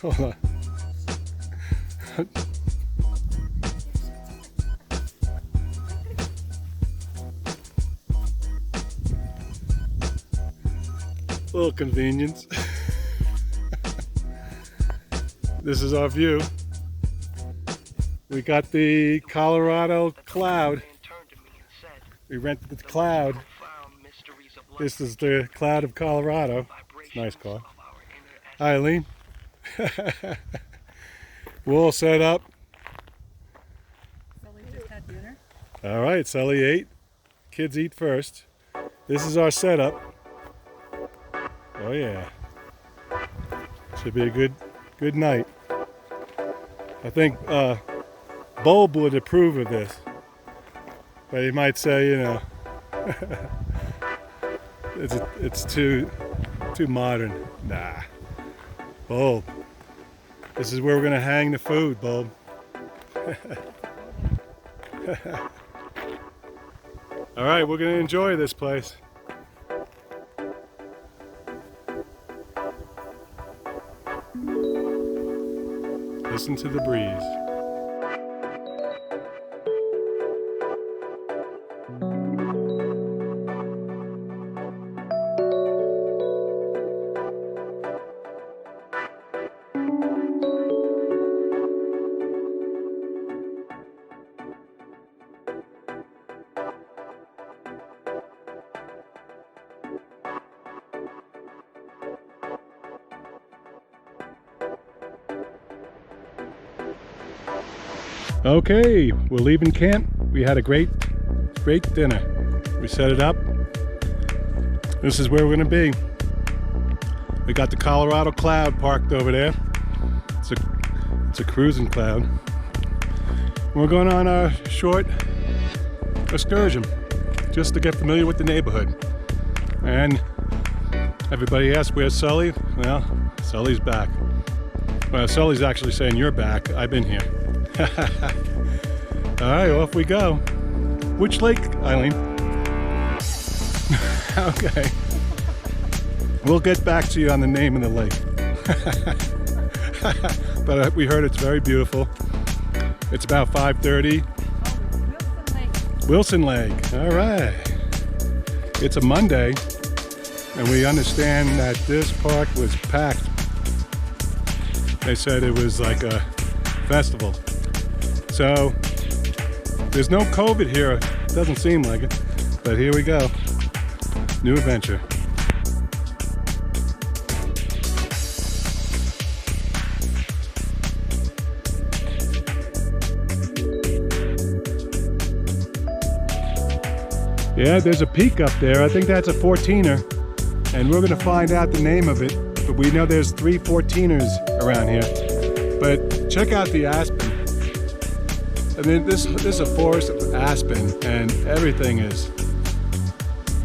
Hold on. Little convenience. This is our view. We got the Colorado Cloud. We rented the Cloud. This is the Cloud of Colorado. It's a nice car. Hi, Eileen. We're all set up. Sully just had dinner. All right, Sully ate. Kids eat first. This is our setup. Oh yeah. Should be a good night. I think Bulb would approve of this. But he might say, you know, it's too modern. Nah. Bulb. This is where we're gonna hang the food, Bulb. All right, we're gonna enjoy this place. Listen to the breeze. Okay, we're leaving camp. We had a great dinner. We set it up. This is where we're gonna be. We got the Colorado Cloud parked over there. It's a cruising cloud. We're going on a short excursion just to get familiar with the neighborhood. And everybody asks, where's Sully? Well, Sully's back. Well, Sully's actually saying, you're back. I've been here. All right, off we go. Which lake, Eileen? Okay. We'll get back to you on the name of the lake. But we heard it's very beautiful. It's about 5:30. Wilson Lake. All right. It's a Monday, and we understand that this park was packed. They said it was like a festival. So there's no COVID here. It doesn't seem like it, but here we go. New adventure. Yeah, there's a peak up there. I think that's a 14er, and we're gonna find out the name of it, but we know there's 3 14ers around here. But check out the Aspen. I mean, this is a forest of aspen, and everything is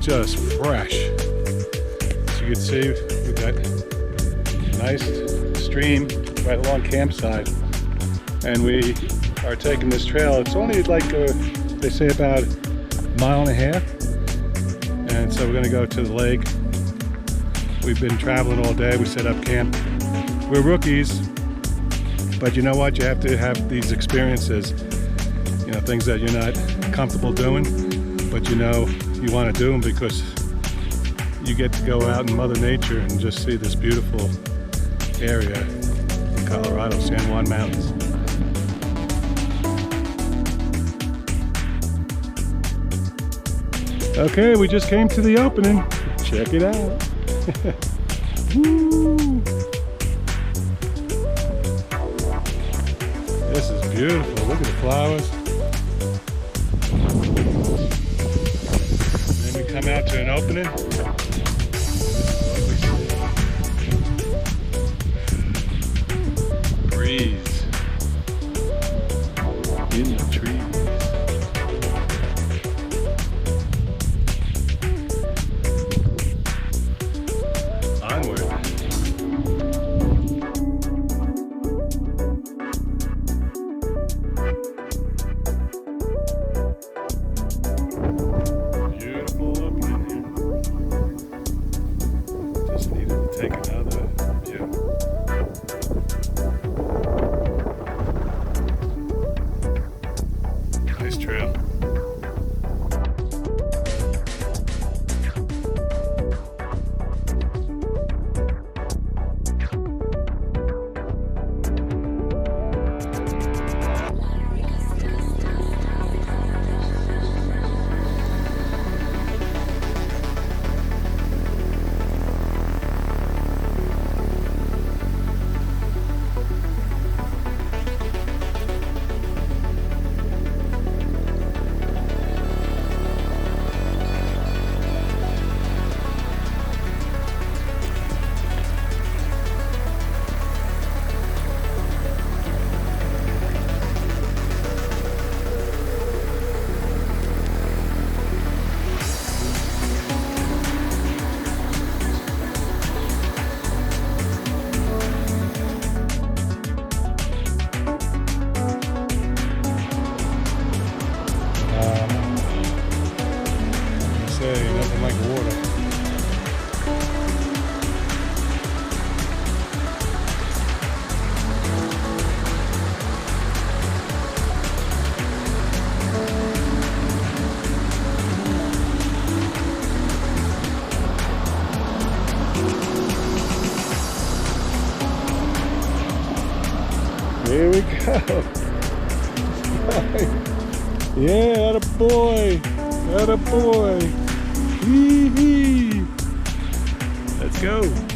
just fresh. As you can see, we've got a nice stream right along campsite, and we are taking this trail. It's only like they say about a mile and a half, and so we're going to go to the lake. We've been traveling all day. We set up camp. We're rookies, but you know what? You have to have these experiences. You know, things that you're not comfortable doing, but you know you want to do them because you get to go out in Mother Nature and just see this beautiful area in Colorado, San Juan Mountains. Okay, we just came to the opening. Check it out. Woo! This is beautiful. Look at the flowers. Then we come out to an opening. Breeze in the trees. Beautiful opening here. Here we go. Yeah, attaboy. Attaboy. Hee hee. Let's go.